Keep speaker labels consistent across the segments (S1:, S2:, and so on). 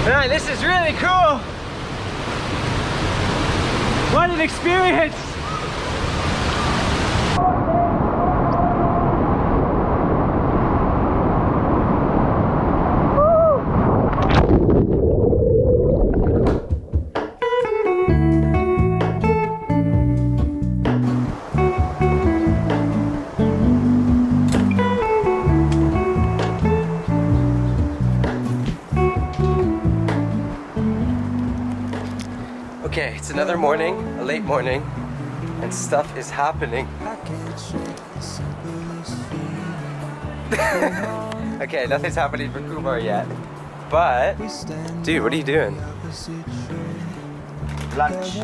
S1: Man, this is really cool. What an experience. Okay, it's another morning, a late morning, and stuff is happening. Okay, nothing's happening for Kumar yet, but dude, what are you doing?
S2: Lunch.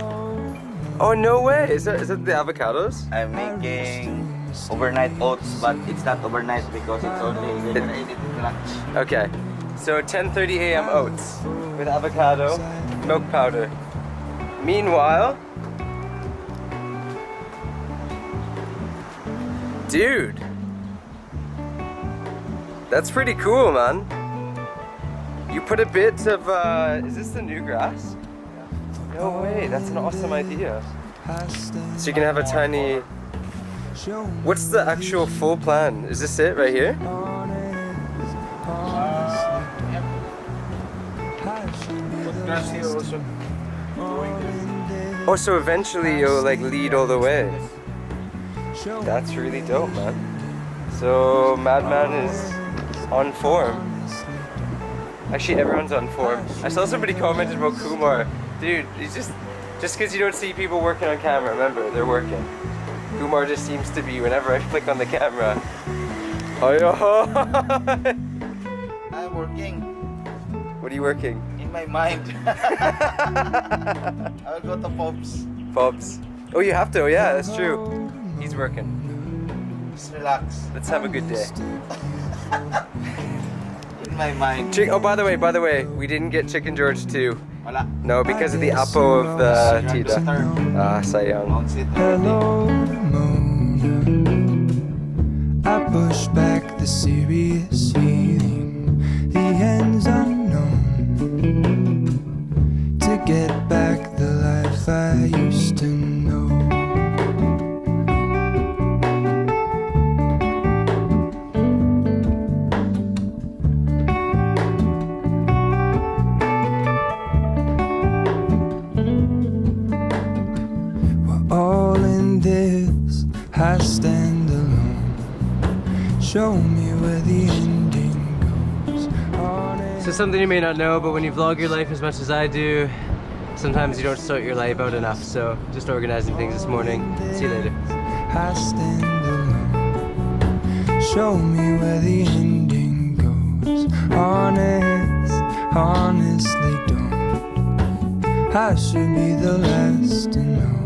S1: Oh no way! Is that the avocados?
S2: I'm making overnight oats, but it's not overnight because it's only we're gonna eat it in lunch.
S1: Okay, so 10:30 a.m. oats with avocado, milk powder. Meanwhile, dude, that's pretty cool, man. You put a bit of, is this the new grass? No way, that's an awesome idea. So you can have a tiny, what's the actual full plan? Is this it right here? Oh, so eventually you'll like lead all the way. That's really dope, man. So Madman is on form. Actually, everyone's on form. I saw somebody commented about Kumar. Dude, he's just because you don't see people working on camera, remember, they're working. Kumar just seems to be, whenever I click on the camera.
S2: I'm working.
S1: What are you working?
S2: In my mind. I'll go to Pops.
S1: Pops. Oh, you have to, yeah, that's true. He's working.
S2: Just relax.
S1: Let's have a good day.
S2: In my mind.
S1: Oh, by the way, we didn't get Chicken George 2.
S2: Wala.
S1: No, because of the apo of the tita. Ah, sayang.
S2: Bounce it
S3: Hello,
S2: already.
S3: moon. I push back the serious feeling. The end's unknown. To get back the life I used to know. We're all in this, I stand alone. Show me where the ending goes.
S1: So something you may not know, but when you vlog your life as much as I do, sometimes you don't sort your life out enough. So just organizing things this morning. See you later.
S3: I stand alone. Show me where the ending goes. Honestly don't. I should be the last to know.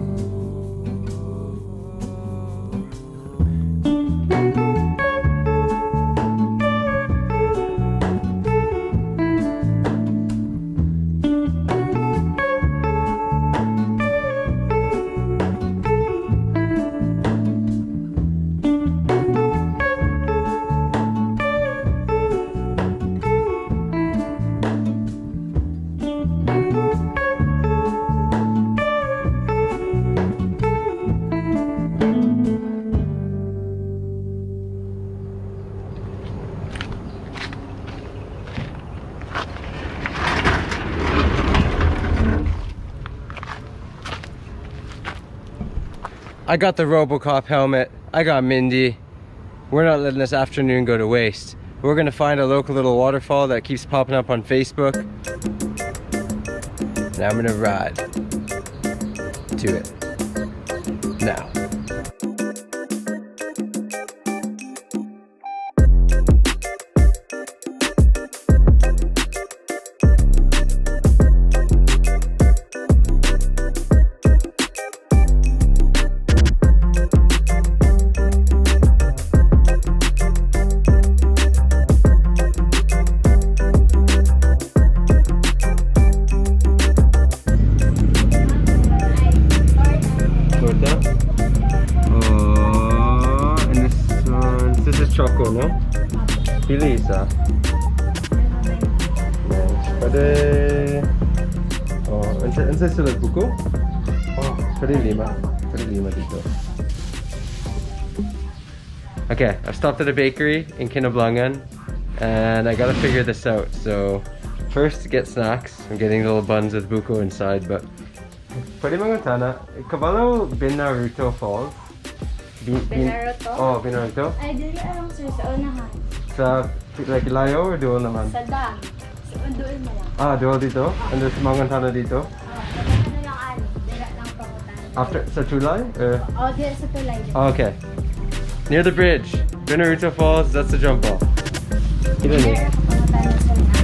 S1: I got the RoboCop helmet. I got Mindy. We're not letting this afternoon go to waste. We're gonna find a local little waterfall that keeps popping up on Facebook. And I'm gonna ride to it now. Choco, no? Pili isa. Yes. Pwede Ang sa sulat buko? Oh, pwede lima. Pwede lima dito. Okay, I've stopped at a bakery in Kinablangan and I gotta figure this out. So first to get snacks. I'm getting little buns with buko inside, but pwede mangutana. Kabalo Binaruto Falls.
S4: Binaruto?
S1: Oh, Binaruto.
S4: Ay, dili alam sir, sa unahan.
S1: Sa like layo or dual naman?
S4: Sa dam. Sa undoon mo lang.
S1: Ah, dual dito? And there's mangutana dito?
S4: Ano lang ano, dila lang pangutan.
S1: After sa Tulay?
S4: Oh, dila sa tulay.
S1: Oh, okay. Near the bridge. Binaruto Falls, that's the jump off. Kita ni.
S4: Dila lang pangutan sa unahan.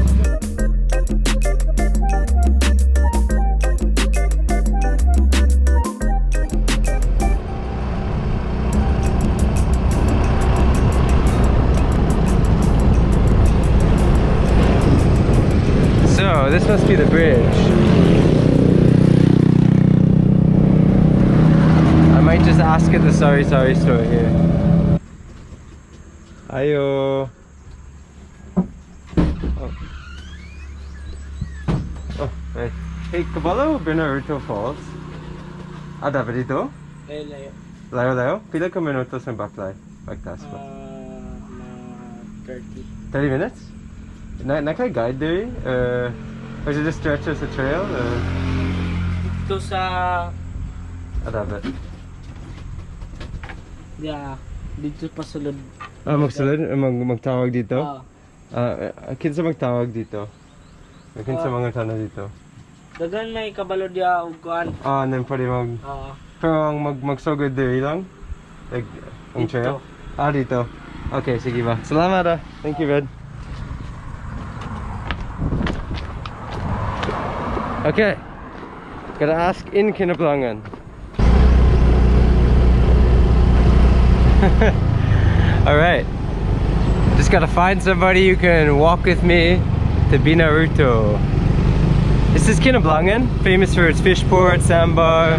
S1: So, this must be the bridge. I might just ask at the sorry store here. Ayo. Oh, right. Hey, Kabalo Binaruto Falls. Ada ba dito?
S5: Layo.
S1: Layo. Pila ka minutos ng baklay? Bagtas ba?
S5: 30.
S1: 30 minutes? Naka-guide there? Or is it just stretches the trail?
S5: Ito sa...
S1: Ada ba?
S5: Dito pa sulod.
S1: Ah, magsulod? Magtawag dito?
S5: Ah.
S1: Kinsa magtawag dito? Kinsa mga tana dito?
S5: Dagan may kabalo dia og kuan.
S1: Ah, then pwede pero ang magsugod there lang? Like, ang
S5: Dito.
S1: trail? Ah, dito. Okay, sige ba. Salamat ah. Thank you, Red. Okay. Gotta ask in Kinablangan. Alright. Just gotta find somebody who can walk with me to Binaruto. This is Kinablangan, famous for its fish port, sandbar.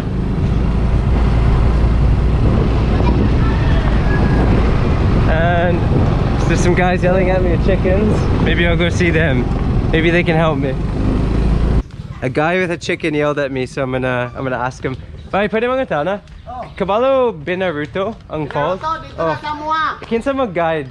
S1: And there's some guys yelling at me at chickens. Maybe I'll go see them. Maybe they can help me. A guy with a chicken yelled at me, so I'm gonna ask him. Bye, pwede mga tana? Kabalo Binaruto ang falls.
S6: Dito na sa mua.
S1: Kinsa mag-guide?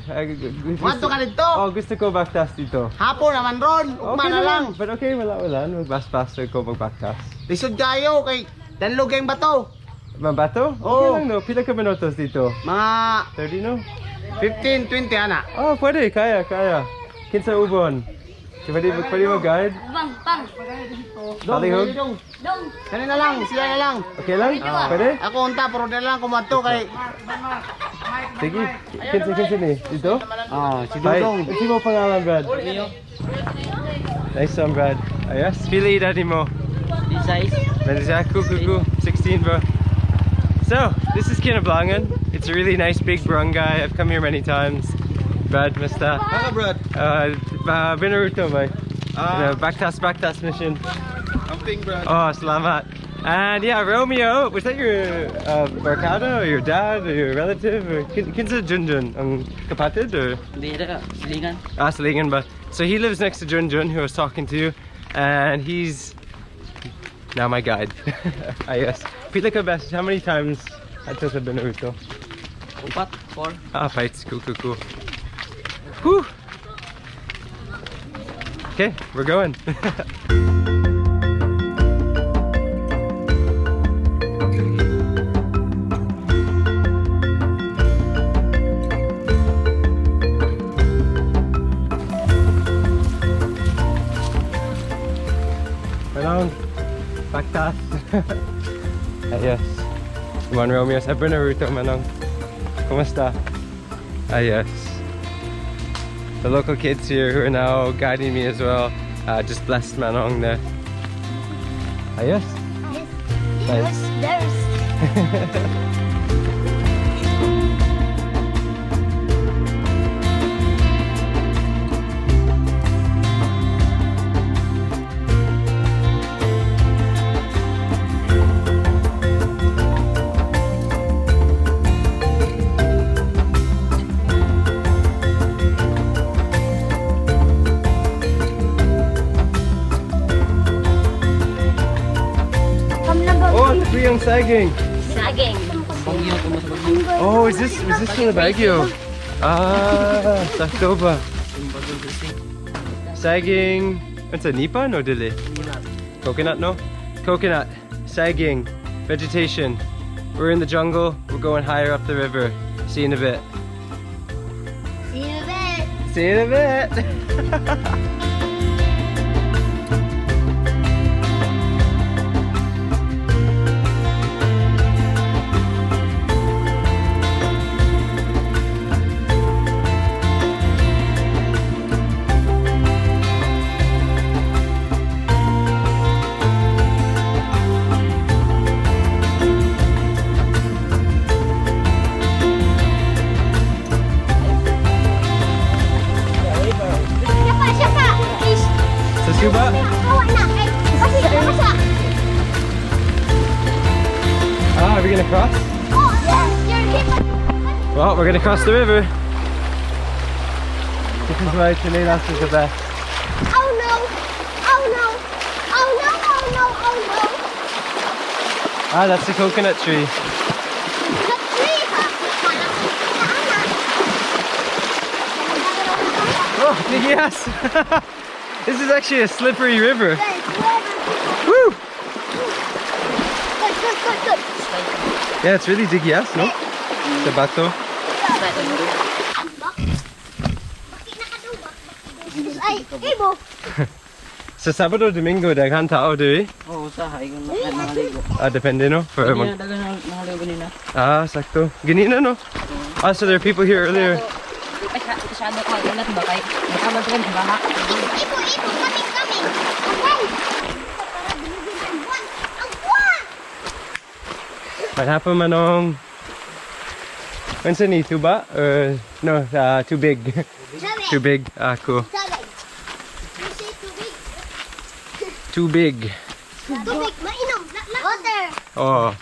S6: Wanto ka dito.
S1: Oh, gusto ko backtas dito.
S6: Hapon naman ron. Ugma na lang.
S1: But okay, wala. Mag-backtas ko mag-backtas.
S6: Lisod kayo kay danlog kayong bato.
S1: Mabato? Okay
S6: Oo.
S1: lang no. Pila ka minutos dito?
S6: Mga
S1: 30 no?
S6: 15, 20 ana.
S1: Oh, pwede. Kaya. Kinsa ubon? Pwede mag-guide?
S4: Pang.
S1: Palihog?
S4: Dong.
S6: Kani na lang, siya na lang.
S1: Okay lang? Pwede?
S6: Ako unta pero na lang kumato kay
S1: Sige. Kinsa ni? Dito?
S6: si
S1: Hi.
S6: Dudong.
S1: Ano mo pangalan, Brad? Nice one, Brad. Ayos. Pila edad mo?
S5: This size.
S1: Cool. 16, bro. So, this is Kinablangan. It's a really nice big barangay. I've come here many times. Brad, Mr.
S2: Hello, Brad.
S1: Binaruto, boy. Backtas mission.
S2: Camping, Brad.
S1: Oh, salamat. And yeah, Romeo, was that your barkada or your dad or your relative? Or kinsa Junjun? Ang kapatid or?
S5: Dito silingan.
S1: Salingan ba? So he lives next to Junjun, who I was talking to, and he's now my guide. Yes. Pila ka best? How many times ato sa Binaruto?
S5: 4.
S1: Ah, fights. Cool. Whew. Okay, we're going. Manong, Bagtas. Yes. Come on, Romeo. Sa Binaruto, Manong. Kumusta? Yes. The local kids here who are now guiding me as well. Just blessed Manong na. Yes. Nice.
S4: There's
S1: yung saging?
S4: Saging.
S5: Bagyo, tumas bagyo.
S1: Oh, is this from the Baguio? Ah, sakto ba? Saging. What's a nipa? No, dili. Coconut, no? Coconut. Saging. Vegetation. We're in the jungle. We're going higher up the river. See you in a bit.
S4: See you in a bit.
S1: See you in a bit.
S4: Siapa? Is.
S1: Sa suba?
S4: Bawa na. Kasi siya.
S1: Ah, are we gonna cross?
S4: Oh, yes. You're hit.
S1: Well, we're gonna cross the river. This is why Chilenas is the best.
S4: Oh no. Oh no. Oh no. Oh no. Oh no.
S1: Ah, that's the coconut tree.
S4: The tree.
S1: Oh, yes! This is actually a slippery river. Woo!
S4: Good.
S1: Yeah, it's really diggy-ass, no? The bato.
S4: Ay, ibo.
S1: Sa Sabado Domingo, daghan tao diri.
S5: Oo, usahay kung nakaligo.
S1: Ah, depende, no? For
S5: Hindi na dagan nakaligo nila.
S1: Ah, sakto. Ganina, no? Ah, so there are people here earlier.
S5: Ay, masyado ka ulat ba kay nakabag rin baha.
S4: Ibo, coming. Okay. Para binigyan ang buwan. Ang buwan.
S1: Manhapon manong. When's ni tuba? Or no, too big.
S4: Sabi.
S1: Too big. Ah, cool.
S4: Sabi. You say too big.
S1: Too big.
S4: Too big. Mainom. Water.
S1: Oh,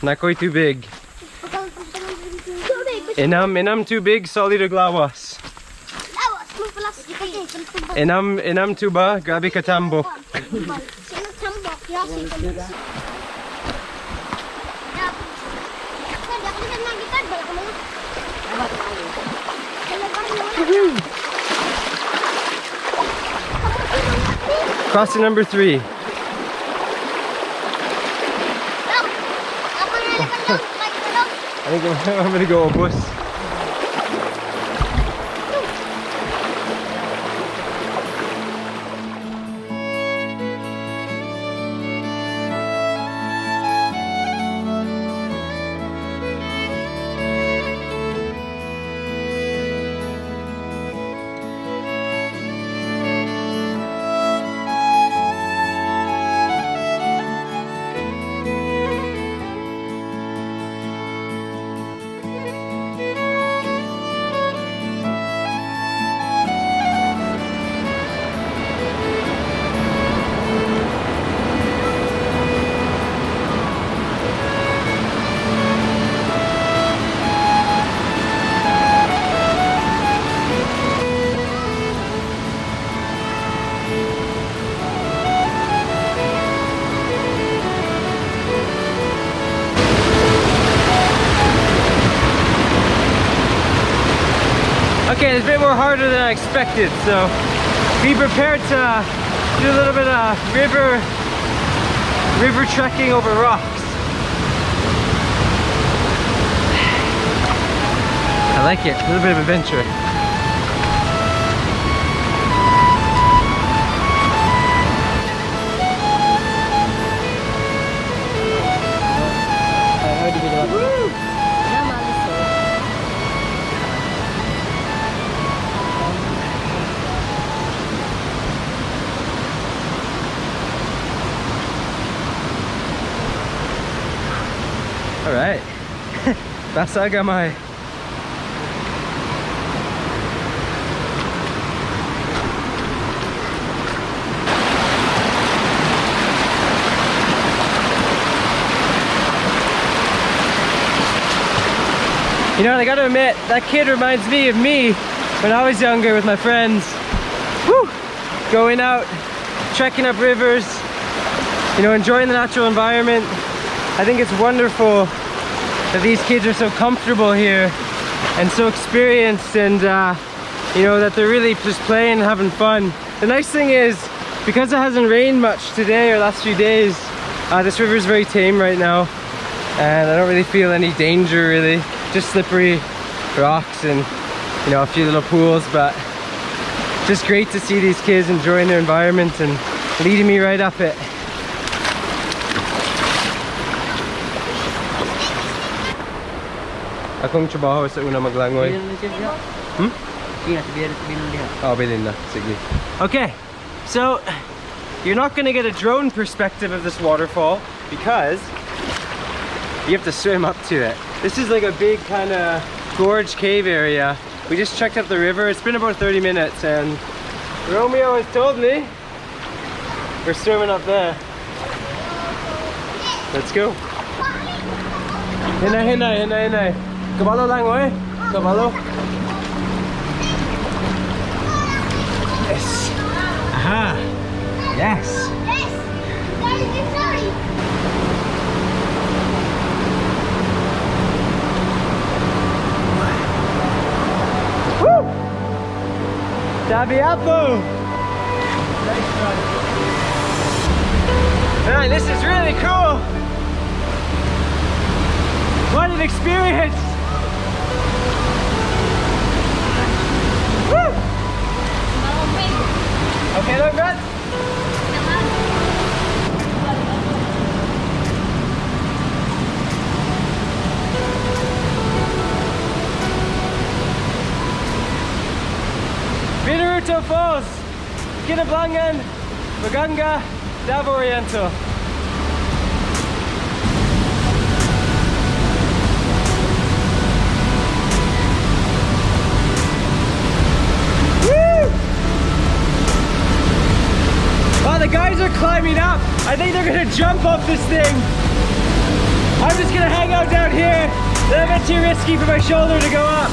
S1: nakoy too big.
S4: Too big.
S1: Inam too big, solid glawas.
S4: Lawas mo pala.
S1: Inam tuba, grabe katambok.
S4: Sino tambok? Yasi.
S1: Crossing number 3. I think I'm gonna go a bus. Okay, it's a bit more harder than I expected, so be prepared to do a little bit of river trekking over rocks. I like it, a little bit of adventure. Alright, basa gamay. You know, I gotta admit, that kid reminds me of me when I was younger with my friends. Woo! Going out, trekking up rivers, you know, enjoying the natural environment. I think it's wonderful that these kids are so comfortable here and so experienced, and you know, that they're really just playing and having fun. The nice thing is, because it hasn't rained much today or last few days, this river is very tame right now, and I don't really feel any danger really. Just slippery rocks and, you know, a few little pools, but just great to see these kids enjoying their environment and leading me right up it. Akong trabaho sa una maglangoy. Oh, bilhin na. Sige. Okay, so you're not gonna get a drone perspective of this waterfall because you have to swim up to it. This is like a big kind of gorge cave area. We just checked out the river. It's been about 30 minutes and Romeo has told me we're swimming up there. Let's go. Hinay, hinay, hinay, hinay. Kabalo lang, oy. Kabalo. Yes. Aha. Yes.
S4: Yes! You gotta be sorry!
S1: Woo! Tabiapo! Nice one. Man, this is really cool! What an experience! Woo! Okay, look, man. Binaruto Falls, Kinablangan, Baganga, Davao Oriental. Woo! Oh, the guys are climbing up. I think they're gonna jump off this thing. I'm just gonna hang out down here. They're a bit too risky for my shoulder to go up.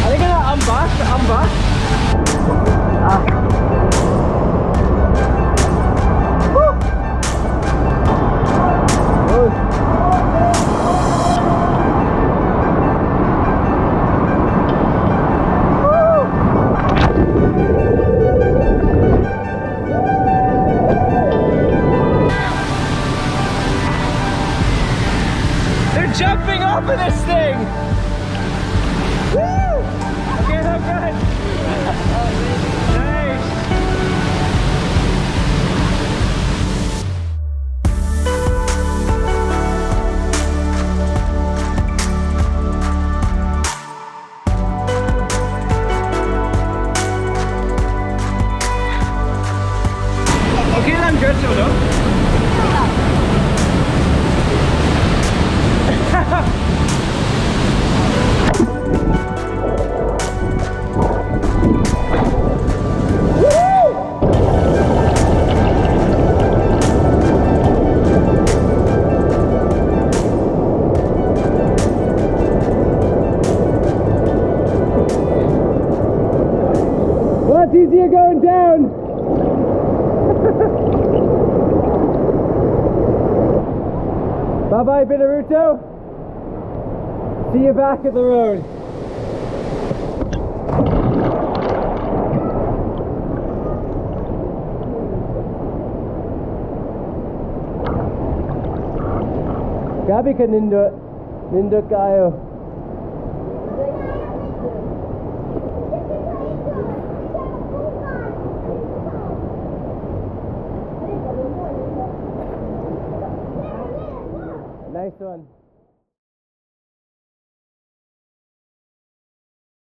S1: Are they gonna unbuck? Woo! They're jumping off of this thing! Woo! Okay, look good. Nice. Okay lang, good, so no? Well, it's easier going down. Bye-bye, Binaruto. See you back at the road. Gabi ka nindot. Nindot kayo. Nice one.